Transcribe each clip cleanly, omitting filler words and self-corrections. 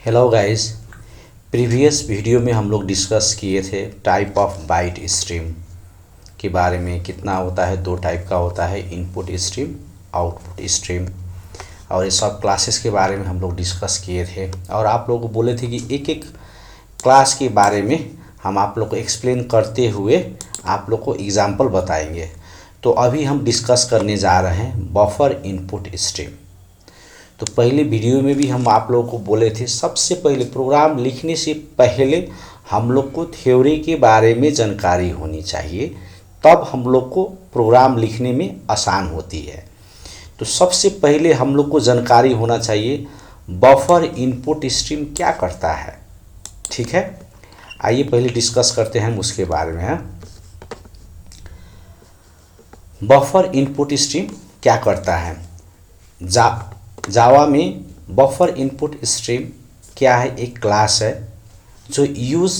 Hello guys. Previous video में हम लोग डिस्कस किए थे टाइप ऑफ बाइट स्ट्रीम के बारे में। कितना होता है, दो टाइप का होता है, इनपुट स्ट्रीम, आउटपुट स्ट्रीम। और ये सब क्लासेस के बारे में हम लोग डिस्कस किए थे और आप लोगों को बोले थे कि एक एक क्लास के बारे में हम आप लोग को एक्सप्लेन करते हुए आप लोग को एग्जाम्पल बताएंगे। तो अभी हम डिस्कस करने जा रहे हैं बफर इनपुट स्ट्रीम। तो पहले वीडियो में भी हम आप लोगों को बोले थे, सबसे पहले प्रोग्राम लिखने से पहले हम लोग को थ्योरी के बारे में जानकारी होनी चाहिए, तब हम लोग को प्रोग्राम लिखने में आसान होती है। तो सबसे पहले हम लोग को जानकारी होना चाहिए बफर इनपुट स्ट्रीम क्या करता है। ठीक है, आइए पहले डिस्कस करते हैं उसके बारे में। बफर इनपुट स्ट्रीम क्या करता है। जावा में बफर इनपुट स्ट्रीम क्या है, एक क्लास है जो यूज़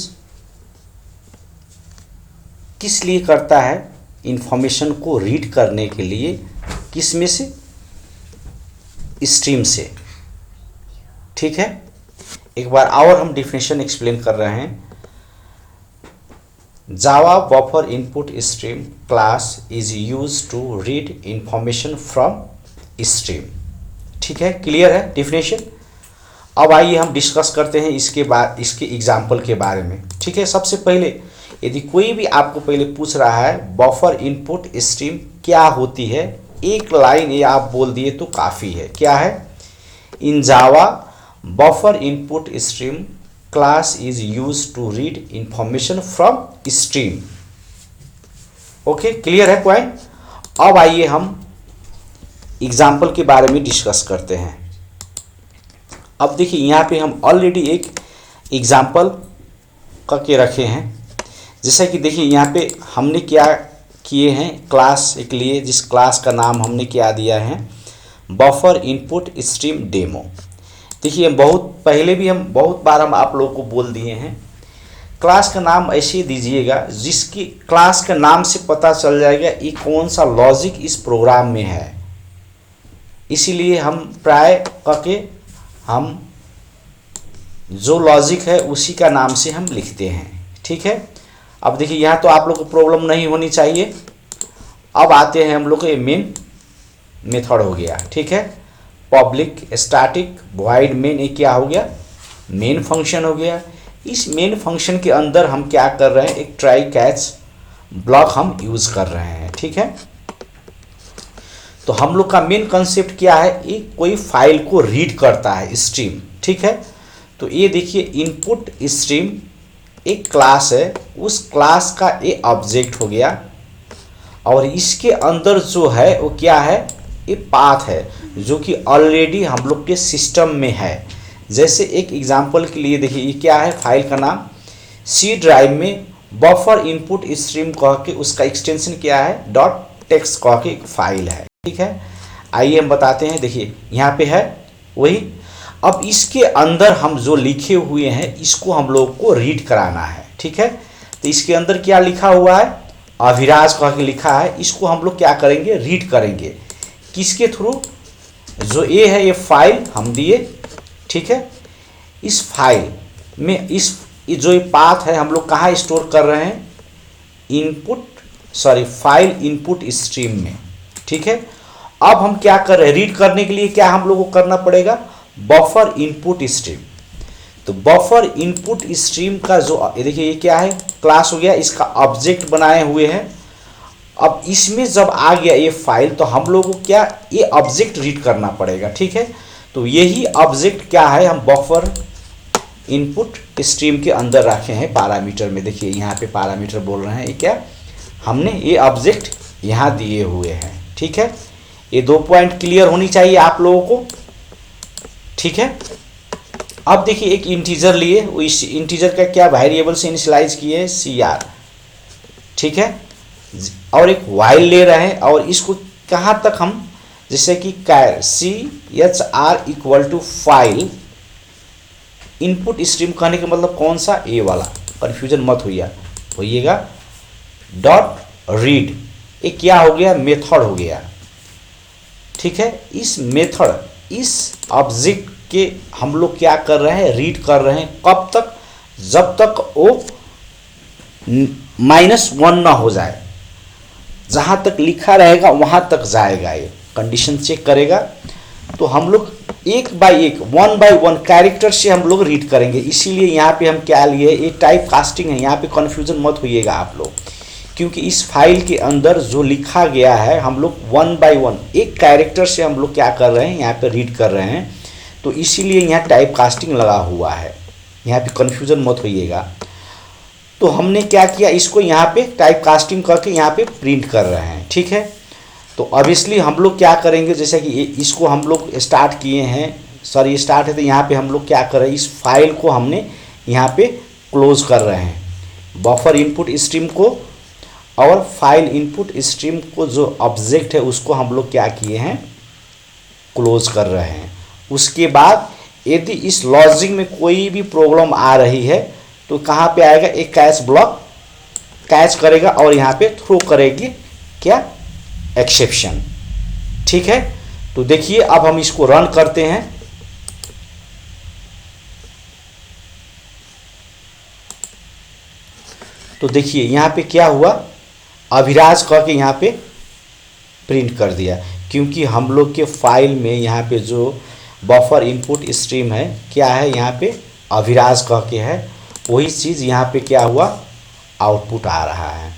किस लिए करता है, इंफॉर्मेशन को रीड करने के लिए। किस में से, स्ट्रीम से। ठीक है, एक बार और हम डिफिनेशन एक्सप्लेन कर रहे हैं। Java buffer input stream class is use to read information from stream. ठीक है, क्लियर है डिफिनेशन। अब आइए हम डिस्कस करते हैं इसके बाद इसके एग्जाम्पल के बारे में। ठीक है, सबसे पहले यदि कोई भी आपको पहले पूछ रहा है बफर इनपुट स्ट्रीम क्या होती है, एक लाइन ये आप बोल दिए तो काफ़ी है। क्या है, in Java buffer input stream class is use to read information from stream. Okay, clear है पॉइंट। अब आइए हम एग्जाम्पल के बारे में डिस्कस करते हैं। अब देखिए यहाँ पे हम ऑलरेडी एक एग्जाम्पल करके रखे हैं। जैसा कि देखिए यहाँ पे हमने क्या किए हैं, क्लास एक लिए, जिस क्लास का नाम हमने क्या दिया है, बफर इनपुट स्ट्रीम डेमो। देखिए बहुत पहले भी हम बहुत बार हम आप लोगों को बोल दिए हैं, क्लास का नाम ऐसे दीजिएगा जिसकी क्लास के नाम से पता चल जाएगा ये कौन सा लॉजिक इस प्रोग्राम में है। इसीलिए हम प्राय करके हम जो लॉजिक है उसी का नाम से हम लिखते हैं। ठीक है, अब देखिए यहाँ तो आप लोग को प्रॉब्लम नहीं होनी चाहिए। अब आते हैं हम लोग को, ये मेन मेथड हो गया। ठीक है, पब्लिक स्टैटिक वॉइड मेन, ये क्या हो गया, मेन फंक्शन हो गया। इस मेन फंक्शन के अंदर हम क्या कर रहे हैं, एक ट्राई कैच ब्लॉक हम यूज़ कर रहे हैं। ठीक है, तो हम लोग का मेन कंसेप्ट क्या है, ये कोई फाइल को रीड करता है, स्ट्रीम। ठीक है, तो ये देखिए इनपुट स्ट्रीम एक क्लास है, उस क्लास का ये ऑब्जेक्ट हो गया और इसके अंदर जो है वो क्या है, ये पाथ है जो कि ऑलरेडी हम लोग के सिस्टम में है। जैसे एक एग्जांपल के लिए देखिए ये क्या है, फाइल का नाम सी ड्राइव में बफर इनपुट स्ट्रीम कह के उसका एक्सटेंशन क्या है, डॉट टेक्स्ट कह के एक फाइल है। ठीक है, आइए हम बताते हैं। देखिए यहाँ पे है वही। अब इसके अंदर हम जो लिखे हुए हैं इसको हम लोग को रीड कराना है। ठीक है, तो इसके अंदर क्या लिखा हुआ है, अभिराज कह के लिखा है, इसको हम लोग क्या करेंगे, रीड करेंगे। किसके थ्रू, जो ये है ये फाइल हम दिए। ठीक है, इस फाइल में इस जो ये पाथ है हम लोग कहाँ स्टोर कर रहे हैं, फाइल इनपुट स्ट्रीम में। ठीक है, अब हम क्या कर रहे हैं, रीड करने के लिए क्या हम लोगों को करना पड़ेगा, बफर इनपुट स्ट्रीम। तो बफर इनपुट स्ट्रीम का जो देखिए ये क्या है, क्लास हो गया, इसका ऑब्जेक्ट बनाए हुए हैं। अब इसमें जब आ गया ये फाइल तो हम लोगों को क्या, ये ऑब्जेक्ट रीड करना पड़ेगा। ठीक है, तो यही ऑब्जेक्ट क्या है, हम बफर इनपुट स्ट्रीम के अंदर रखे हैं पैरामीटर में। देखिए यहाँ पे पैरामीटर बोल रहे हैं, ये क्या, हमने ये ऑब्जेक्ट यहाँ दिए हुए हैं। ठीक है, ये दो पॉइंट क्लियर होनी चाहिए आप लोगों को। ठीक है, अब देखिए एक इंटीजर लिए, वो इस इंटीजर का क्या वेरिएबल से इनिशियलाइज किए, CR। ठीक है, और एक वाइल ले रहे हैं और इसको कहाँ तक हम, जैसे कि कैर CHR equal to file input stream कहने का मतलब कौन सा, ए वाला, कन्फ्यूजन मत होइएगा, डॉट रीड, ये क्या हो गया, मेथड हो गया। ठीक है, इस मेथड, इस ऑब्जेक्ट के हम लोग क्या कर रहे हैं, रीड कर रहे हैं। कब तक, जब तक वो -1 ना हो जाए, जहाँ तक लिखा रहेगा वहाँ तक जाएगा, ये कंडीशन चेक करेगा। तो हम लोग एक बाय एक, 1 बाय 1 कैरेक्टर से हम लोग रीड करेंगे। इसीलिए यहाँ पे हम क्या लिए, ये टाइप कास्टिंग है, यहाँ पे कन्फ्यूजन मत होइएगा आप लोग, क्योंकि इस फाइल के अंदर जो लिखा गया है हम लोग 1 बाय 1 एक कैरेक्टर से हम लोग क्या कर रहे हैं, यहाँ पे रीड कर रहे हैं। तो इसीलिए यहाँ टाइप कास्टिंग लगा हुआ है, यहाँ पे कन्फ्यूजन मत होइएगा। तो हमने क्या किया, इसको यहाँ पे टाइप कास्टिंग करके यहाँ पे प्रिंट कर रहे हैं, ठीक है। तो ऑब्वियसली हम लोग क्या करेंगे, जैसे कि इसको हम लोग स्टार्ट किए हैं, सॉरी स्टार्ट है, तो यहाँ पे हम लोग क्या कर रहे हैं, इस फाइल को हमने यहाँ पे क्लोज कर रहे हैं। बफर इनपुट स्ट्रीम को और फाइल इनपुट स्ट्रीम को जो ऑब्जेक्ट है उसको हम लोग क्या किए हैं, क्लोज कर रहे हैं। उसके बाद यदि इस लॉजिक में कोई भी प्रॉब्लम आ रही है तो कहाँ पे आएगा, एक कैच ब्लॉक कैच करेगा और यहाँ पे थ्रो करेगी क्या, एक्सेप्शन, ठीक है। तो देखिए अब हम इसको रन करते हैं। तो देखिए यहाँ पे क्या हुआ, अभिराज कह के यहाँ पे प्रिंट कर दिया, क्योंकि हम लोग के फाइल में यहाँ पे जो बफर इनपुट स्ट्रीम है क्या है, यहाँ पे अभिराज कह के है, वही चीज़ यहाँ पे क्या हुआ, आउटपुट आ रहा है,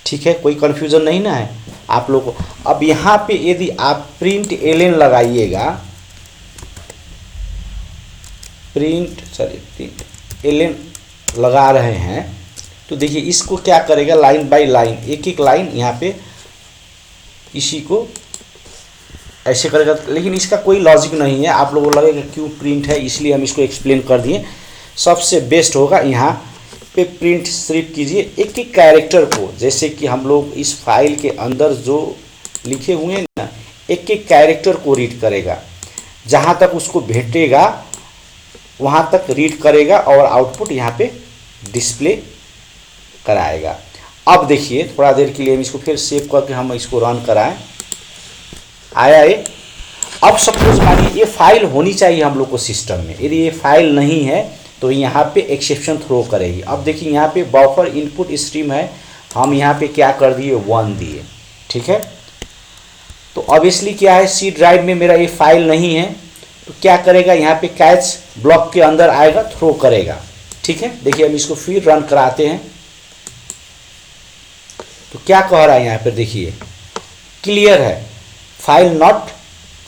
ठीक है। कोई कन्फ्यूज़न नहीं ना है आप लोग को। अब यहाँ पे यदि आप प्रिंट एलएन लगाइएगा, प्रिंट एलएन लगा रहे हैं, तो देखिए इसको क्या करेगा, लाइन बाय लाइन, एक एक लाइन यहाँ पे इसी को ऐसे करेगा। लेकिन इसका कोई लॉजिक नहीं है, आप लोगों को लगेगा क्यों प्रिंट है, इसलिए हम इसको एक्सप्लेन कर दिए। सबसे बेस्ट होगा यहाँ पे प्रिंट सिर्फ कीजिए एक एक कैरेक्टर को, जैसे कि हम लोग इस फाइल के अंदर जो लिखे हुए हैं ना, एक एक कैरेक्टर को रीड करेगा, जहाँ तक उसको भेटेगा वहाँ तक रीड करेगा और आउटपुट यहाँ पे डिस्प्ले कराएगा। अब देखिए थोड़ा देर के लिए हम इसको फिर सेव करके हम इसको रन कराएं, आया ये। अब सपोज मानिए ये फाइल होनी चाहिए हम लोग को सिस्टम में, यदि ये फाइल नहीं है तो यहाँ पे एक्सेप्शन थ्रो करेगी। अब देखिए यहाँ पे बफर इनपुट स्ट्रीम है, हम यहाँ पे क्या कर दिए, 1 दिए, ठीक है। तो ऑब्वियसली क्या है, सी ड्राइव में मेरा ये फाइल नहीं है, तो क्या करेगा, यहाँ पे कैच ब्लॉक के अंदर आएगा, थ्रो करेगा, ठीक है। देखिए हम इसको फिर रन कराते हैं, तो क्या कह रहा है यहाँ पर, देखिए क्लियर है, file not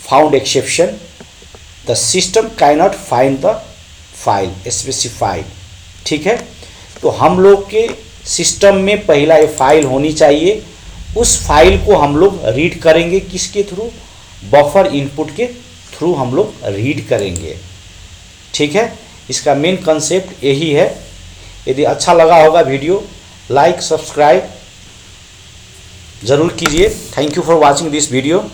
found exception, the system can not find the file specified, ठीक है। तो हम लोग के सिस्टम में पहला ये फाइल होनी चाहिए, उस फाइल को हम लोग रीड करेंगे किसके थ्रू, बफर इनपुट के थ्रू हम लोग रीड करेंगे, ठीक है। इसका मेन कंसेप्ट यही है। यदि अच्छा लगा होगा वीडियो, लाइक सब्सक्राइब जरूर कीजिए। Thank you for watching this video.